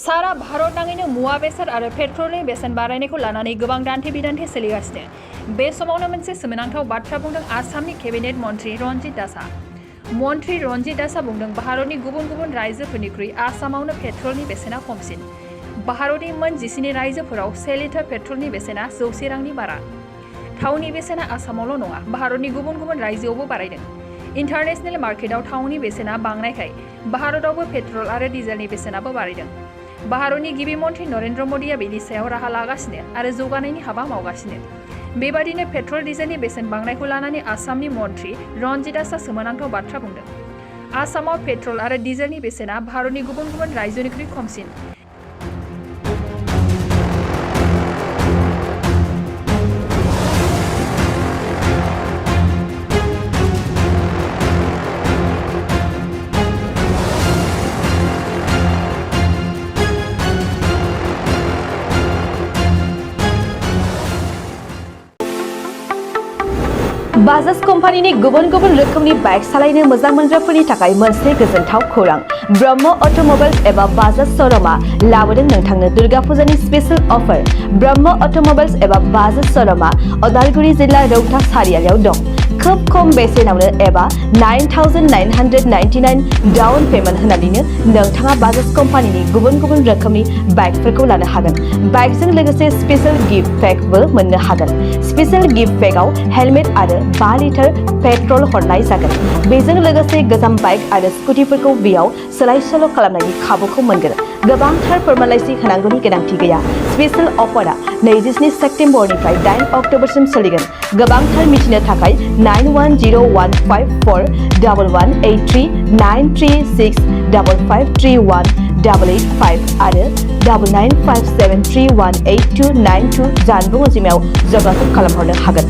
सारा भारत नाङैनो मुवा बेसाद आरो पेट्रलनि बेसेन बारायनायखौ लानानै गोबां दान्थे-बिदान्थे सोलिगासिनो। बे समावनो मोनसे सोमोनांथाव बाथ्रा बुंदों आसामनि केबिनेट मन्थ्रि रन्जित दासआ। मन्थ्रि रन्जित दासआ बुंदों भारतनि गुबुन गुबुन रायजोफोरनिख्रुइ आसामावनो पेट्रलनि बेसेना खमसिन। भारतनि मोन 17 रायजोफोराव 1 लिटार पेट्रलनि बेसेना 100 रांनि बारा। थावनि बेसेना आसामावल' नङा, भारतनि गुबुन गुबुन रायजोआवबो बारायदों। इन्टारनेशनेल मार्केटआव थावनि बेसेना बांनायखाय भारतआवबो पेट्रल आरो डिजेलनि बेसेनाबो बारायदों। भारतनि गिबि मन्थ्रि नरेन्द्र मदिआ बेनि सायाव राहा लागासिनो आरो जौगानायनि हाबा मावगासिनो। बेबादिनो पेट्रल डिजेलनि बेसेन बांनायखौ लानानै आसामनि मन्थ्रि रन्जित दासआ सोमोनांथाव बाथ्रा बुंदों। आसामाव पेट्रल आरो डिजेलनि बेसेना भारतनि गुबुन गुबुन रायजोनिख्रुइ खमसिन। बाजाज कम्पानिनि गुबुन गुबुन रोखोमनि बाइक सालायनो मोजां मोनग्राफोरनि थाखाय मोनसे गोजोनथाव खौरां। ब्रह्म अट'मबाइल्स एबा बाजाज श'रुमआ लाबोदों नोंथांनो दुर्गा फुजानि स्पेशेल अफार। ब्रह्म अट'मबाइल्स एबा बाजाज श'रुमआ उदालगुरि जिल्ला रौता सारियालियाव दं। खोब खम बेसेनावनो एबा 9,999 डाउन पेमेन्ट होनानैनो नोंथाङा बाजाज कम्पानिनि गुबुन गुबुन रोखोमनि बाइकफोरखौ लानो हागोन। बाइकजों लोगोसे स्पेशेल गिफ्ट पेकबो मोननो हागोन। स्पेशेल गिफ्ट पेकआव हेलमेट आरो 5 लिटार पेट्रल हरनाय जागोन। बेजों लोगोसे गोजाम बाइक आरो स्कुटिफोरखौ बेयाव सोलाय सोल' खालामनायनि खाबुखौ मोनगोन। गोबांथार फोरमानलाइसि होनांगौनि गोनांथि गैया। स्पेशेल अफारा 27 सेप्तेम्बरनिफ्राय 8 अक्ट'बरसिम सोलिगोन। गोबांथार मिथिनो थाखाय 9101541183 936553188 आरो 9957318292 जानबुं अनजिमायाव जगाजग खालामहरनो हागोन।